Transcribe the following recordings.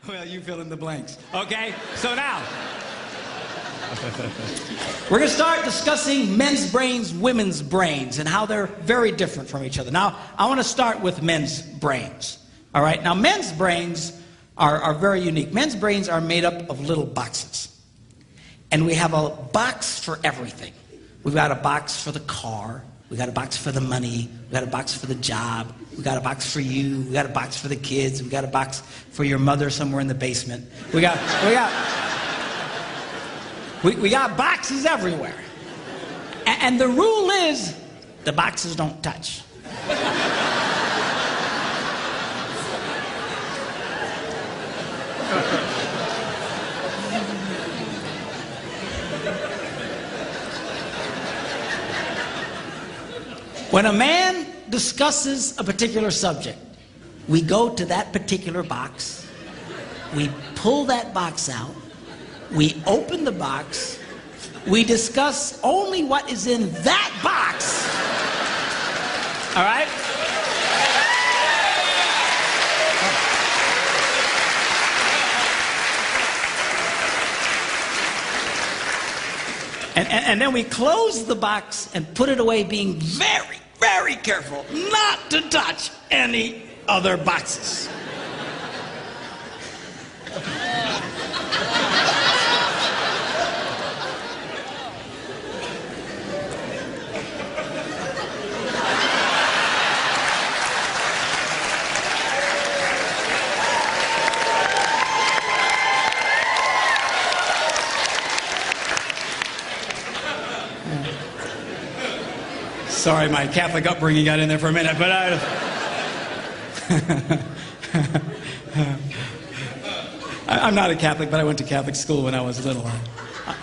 Well, you fill in the blanks. Okay, so now, we're going to start discussing men's brains, women's brains, and how they're very different from each other. Now, I want to start with men's brains. All right, now men's brains are very unique. Men's brains are made up of little boxes. And we have a box for everything. We've got a box for the car. We've got a box for the money. We've got a box for the job. We've got a box for you. We've got a box for the kids. We've got a box for your mother somewhere in the basement. We got boxes everywhere. And the rule is, the boxes don't touch. When a man discusses a particular subject, we go to that particular box, we pull that box out, we open the box, we discuss only what is in that box. All right? And then we close the box and put it away, being very, very careful not to touch any other boxes. Sorry, my Catholic upbringing got in there for a minute, but I'm not a Catholic, but I went to Catholic school when I was little.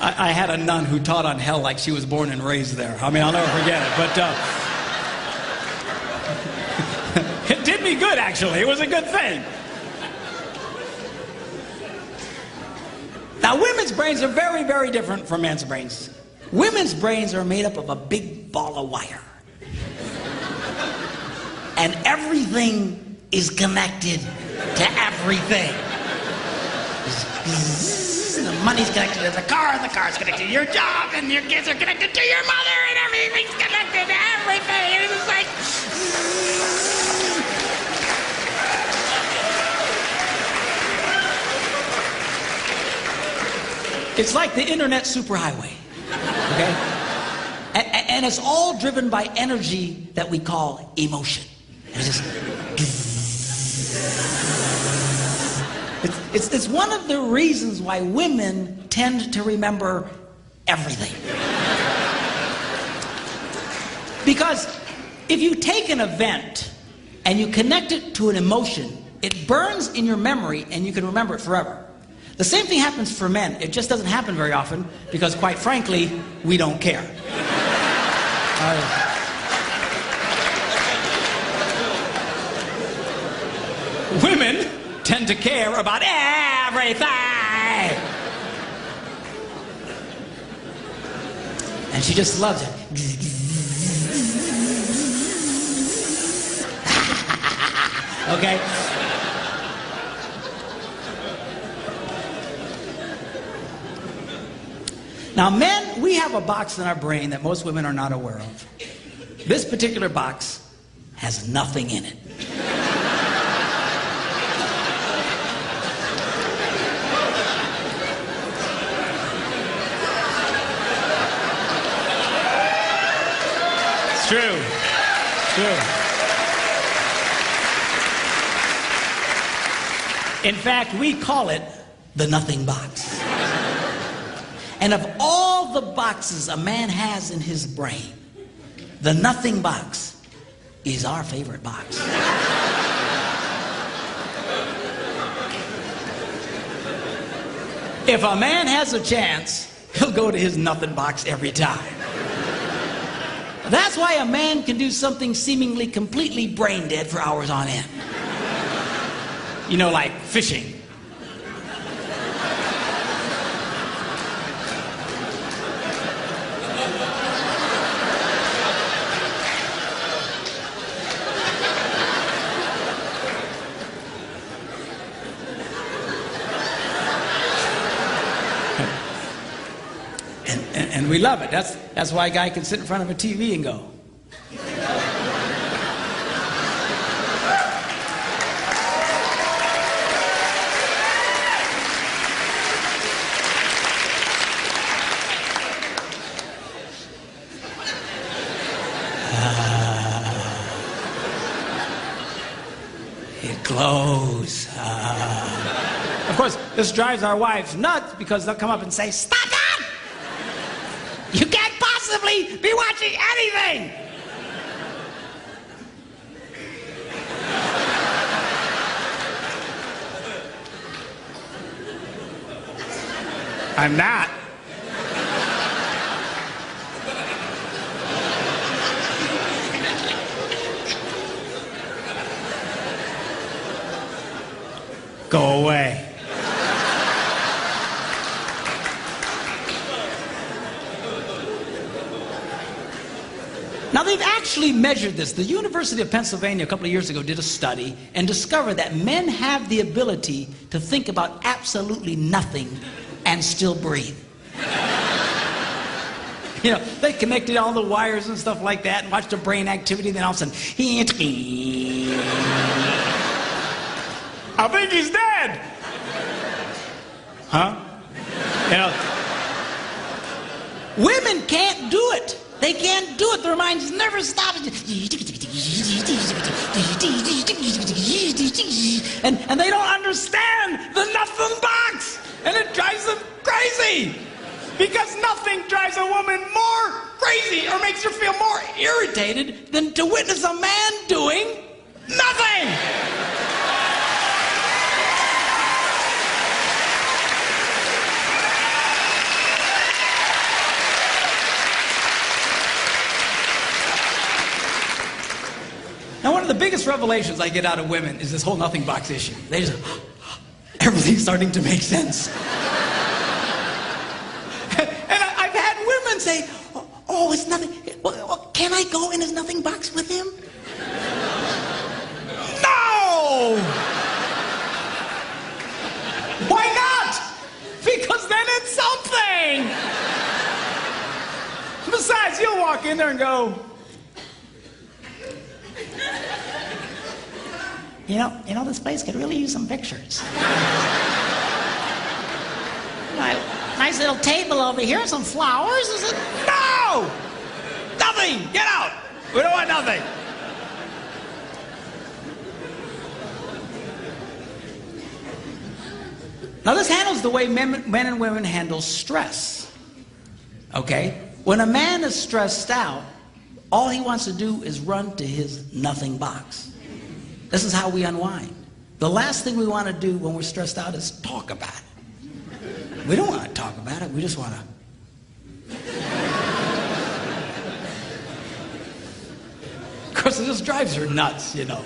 I had a nun who taught on hell like she was born and raised there. I mean, I'll never forget it, but it did me good, actually. It was a good thing. Now, women's brains are very, very different from men's brains. Women's brains are made up of a big ball of wire. And everything is connected to everything. The money's connected to the car's connected to your job, and your kids are connected to your mother, and everything's connected to everything. And it's like... It's like the internet superhighway. Okay? And it's all driven by energy that we call emotion. It's one of the reasons why women tend to remember everything. Because if you take an event and you connect it to an emotion, it burns in your memory and you can remember it forever. The same thing happens for men. It just doesn't happen very often because, quite frankly, we don't care. Women tend to care about everything. And she just loves it. Okay? Now, men, we have a box in our brain that most women are not aware of. This particular box has nothing in it. It's true. It's true. In fact, we call it the nothing box. And of all the boxes a man has in his brain, the nothing box is our favorite box. If a man has a chance, he'll go to his nothing box every time. That's why a man can do something seemingly completely brain dead for hours on end. You know, like fishing. And we love it. That's why a guy can sit in front of a TV and go. It glows. Of course, this drives our wives nuts because they'll come up and say, "Stop that! You can't possibly be watching anything!" I'm not. Go away. Now, they've actually measured this. The University of Pennsylvania a couple of years ago did a study and discovered that men have the ability to think about absolutely nothing and still breathe. You know, they connected all the wires and stuff like that and watched the brain activity, then all of a sudden, I think he's dead. Huh? You know, women can't do it. They can't do it. Their minds never stop. And they don't understand the nothing box. And it drives them crazy. Because nothing drives a woman more crazy or makes her feel more irritated than to witness a man doing nothing. Now, one of the biggest revelations I get out of women is this whole nothing box issue. They just, everything's starting to make sense. And I've had women say, "Oh, it's nothing. Well, can I go in his nothing box with him?" No! Why not? Because then it's something. Besides, you'll walk in there and go, You know, this place could really use some pictures. Nice little table over here, some flowers. Is it? No! Nothing! Get out! We don't want nothing. Now, this handles the way men and women handle stress. Okay? When a man is stressed out, all he wants to do is run to his nothing box. This is how we unwind. The last thing we want to do when we're stressed out is talk about it. We don't want to talk about it. We just want to. Of course, it just drives her nuts, you know.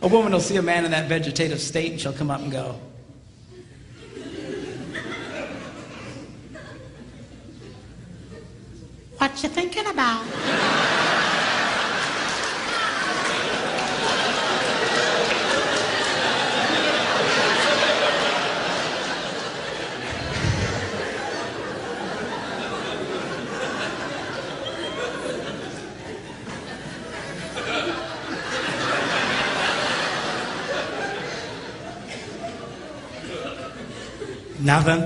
A woman will see a man in that vegetative state and she'll come up and go, "What you thinking about?" Nothing.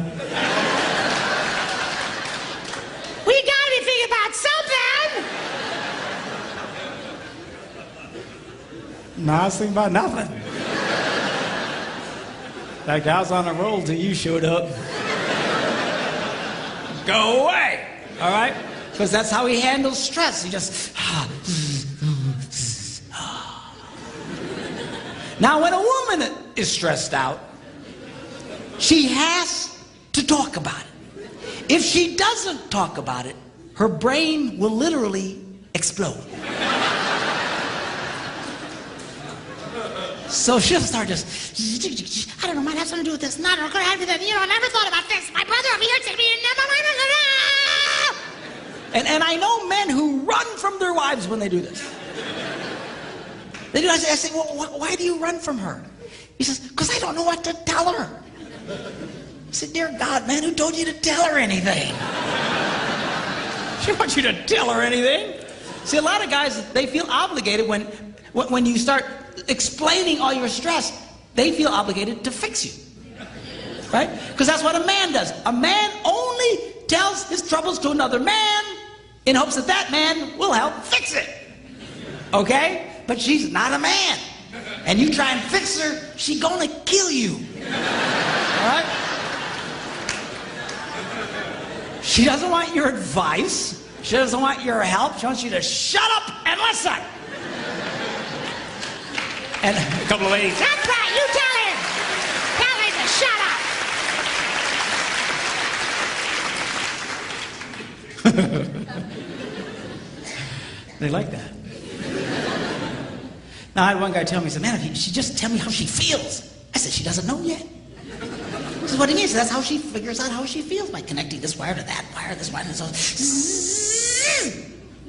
We gotta be thinking about something. No, I was thinking about nothing. In fact, I was on a roll till you showed up. Go away. All right? Because that's how he handles stress. He just. Now, when a woman is stressed out, she has to talk about it. If she doesn't talk about it, her brain will literally explode. So she'll start just, I don't know, might have something to do with this. No, I'm gonna have to do that. You know, I never thought about this. My brother over here said to me, and I know men who run from their wives when they do this. They do. I say, well, why do you run from her? He says, because I don't know what to tell her. I said, dear God, man, who told you to tell her anything? She wants you to tell her anything. See, a lot of guys, they feel obligated when you start explaining all your stress, they feel obligated to fix you. Right? Because that's what a man does. A man only tells his troubles to another man in hopes that that man will help fix it. Okay? But she's not a man. And you try and fix her, she's gonna kill you. All right? She doesn't want your advice. She doesn't want your help. She wants you to shut up and listen. And a couple of ladies, that's right, you tell him. Tell him to shut up. They like that. Now, I had one guy tell me, he said, man, if she just tell me how she feels. I said, she doesn't know yet. He said, what do you mean? He said, that's how she figures out how she feels, by connecting this wire to that wire, this wire, and so.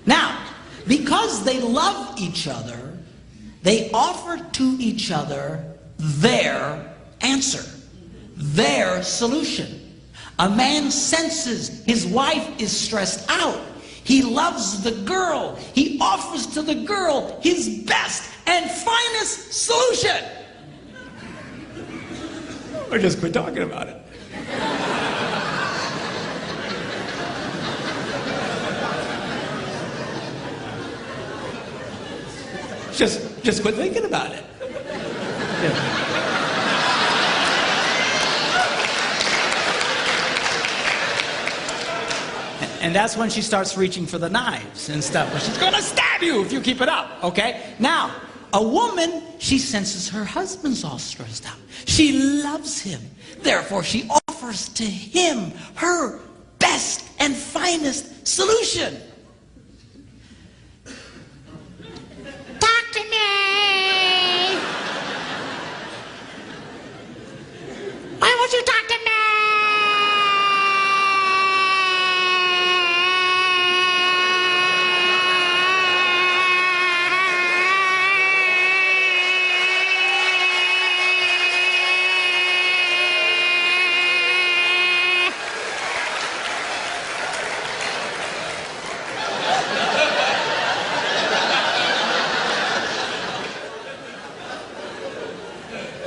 Now, because they love each other, they offer to each other their answer, their solution. A man senses his wife is stressed out. He loves the girl. He offers to the girl his best and finest solution. Or just quit talking about it. Just quit thinking about it. Yeah. And that's when she starts reaching for the knives and stuff. She's gonna stab you if you keep it up, okay? Now, a woman, she senses her husband's all stressed out. She loves him. Therefore, she offers to him her best and finest solution. Talk to me. Why won't you talk to me?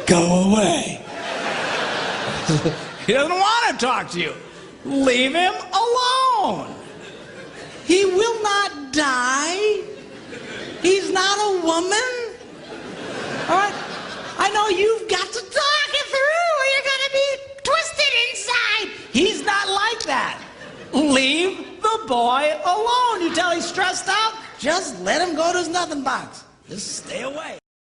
Go away. He doesn't want to talk to you. Leave him alone. He will not die. He's not a woman. All right? I know you've got to talk it through or you're going to be twisted inside. He's not like that. Leave the boy alone. You tell he's stressed out, just let him go to his nothing box. Just stay away.